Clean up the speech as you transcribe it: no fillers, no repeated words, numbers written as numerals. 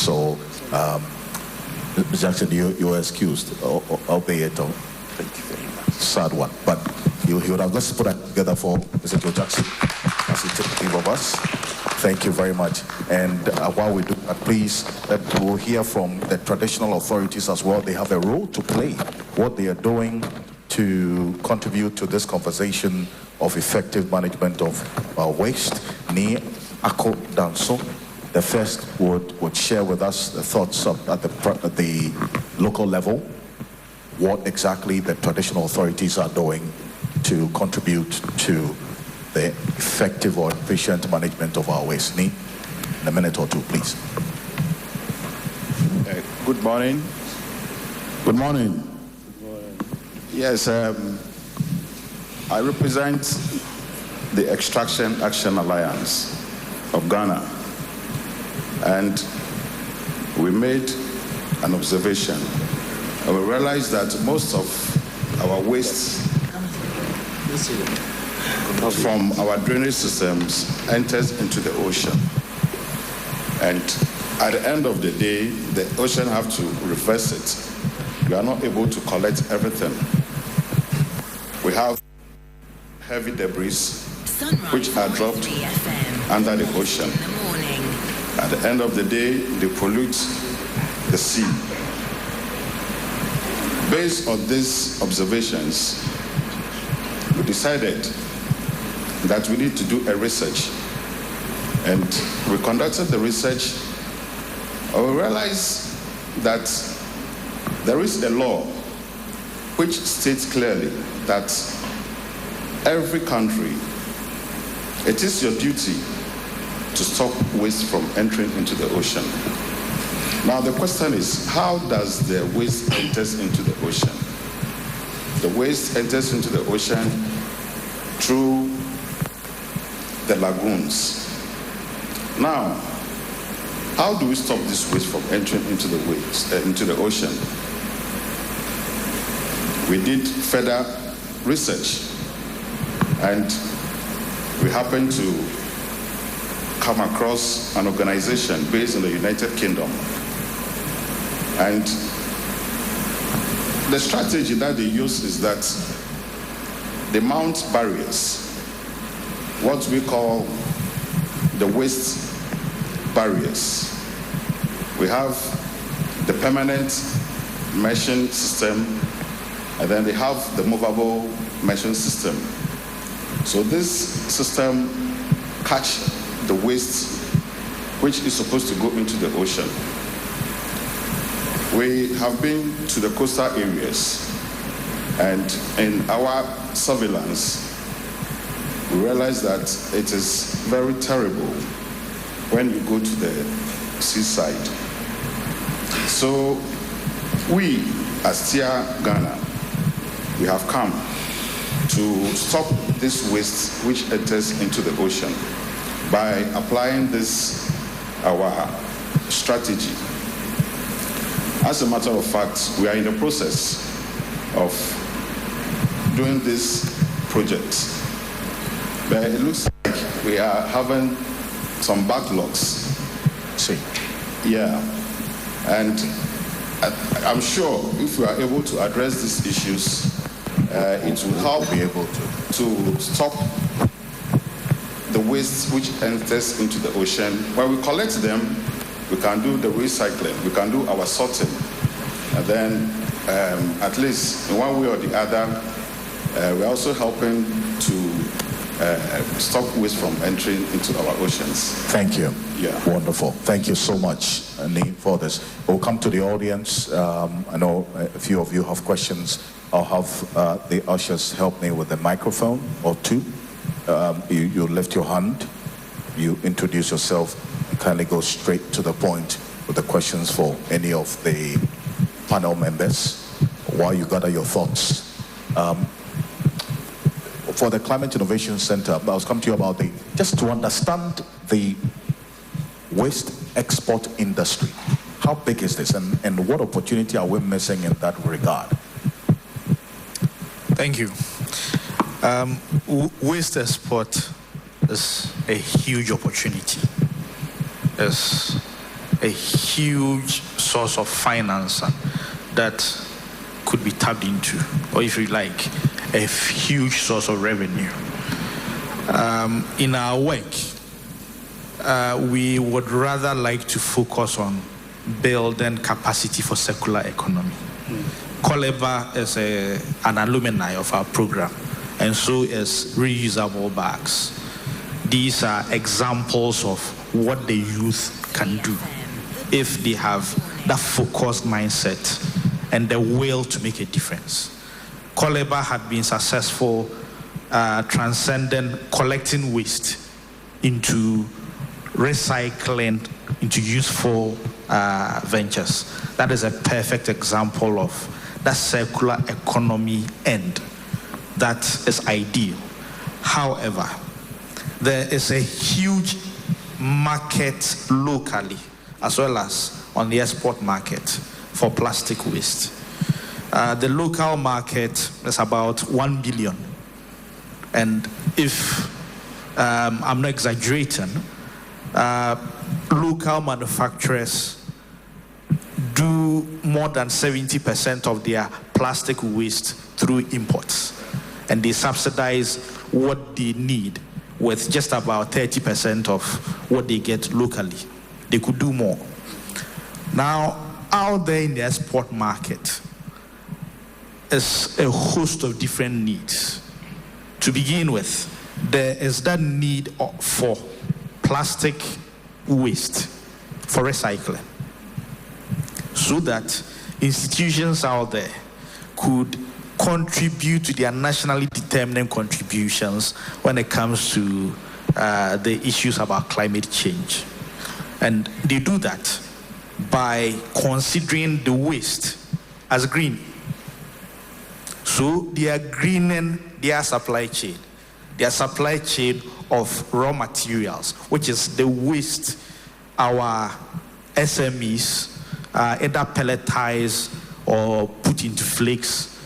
So, Mr. Jackson, you are excused, albeit a sad one. But he would have just put that together for Mr. Joe Jackson as he took leave of us. Thank you very much. And while we do that, please, we'll hear from the traditional authorities as well. They have a role to play, what they are doing to contribute to this conversation of effective management of waste. Ni Ako Danso, the first would share with us the thoughts at the local level, what exactly the traditional authorities are doing to contribute to the effective or efficient management of our waste. Ni, in a minute or two, please. Good morning. Good morning. Yes, I represent the Extraction Action Alliance of Ghana, and we made an observation, and we realized that most of our waste from our drainage systems enters into the ocean. And at the end of the day, the ocean have to reverse it. We are not able to collect everything. We have heavy debris which are dropped under the ocean. At the end of the day, they pollute the sea. Based on these observations, we decided that we need to do a research. And we conducted the research, and we realized that there is a law which states clearly that every country, it is your duty to stop waste from entering into the ocean. Now the question is, how does the waste enters into the ocean? The waste enters into the ocean through the lagoons. Now, how do we stop this waste from entering into the ocean? We did further research, and we happened to come across an organization based in the United Kingdom. And the strategy that they use is that they mount barriers, what we call the waste barriers. We have the permanent meshing system, and then they have the movable meshing system. So this system catch the waste which is supposed to go into the ocean. We have been to the coastal areas, and in our surveillance, we realize that it is very terrible when you go to the seaside. So we, as TIA Ghana, we have come to stop this waste which enters into the ocean by applying this, our strategy. As a matter of fact, we are in the process of doing this project. But it looks like we are having some backlogs. See. Yeah. And I'm sure if we are able to address these issues, it will help be able to stop the waste which enters into the ocean. When we collect them, we can do the recycling, we can do our sorting, and then at least in one way or the other, we're also helping to stop waste from entering into our oceans. Thank you. Yeah. Wonderful. Thank you so much, Ni, for this. We'll come to the audience. I know a few of you have questions. I'll have the ushers help me with the microphone or two. You lift your hand, you introduce yourself, and kindly go straight to the point with the questions for any of the panel members while you gather your thoughts. For the Climate Innovation Center, I was coming to you about just to understand the waste export industry. How big is this, and what opportunity are we missing in that regard? Thank you. Waste export is a huge opportunity. It's a huge source of finance that could be tapped into, or if you like, a huge source of revenue. In our work, we would rather like to focus on building capacity for circular economy. Koleba is an alumni of our program, and so is reusable bags. These are examples of what the youth can do if they have that focused mindset and the will to make a difference. Koleba had been successful transcending collecting waste into recycling into useful ventures. That is a perfect example of that circular economy end that is ideal. However, there is a huge market locally as well as on the export market for plastic waste. The local market is about 1 billion. And if I'm not exaggerating, local manufacturers do more than 70% of their plastic waste through imports. And they subsidize what they need with just about 30% of what they get locally. They could do more. Now, out there in the export market is a host of different needs. To begin with, there is that need for plastic waste for recycling, so that institutions out there could contribute to their nationally determined contributions when it comes to the issues about climate change. And they do that by considering the waste as green. So they are greening their supply chain of raw materials, which is the waste our SMEs either pelletize or put into flakes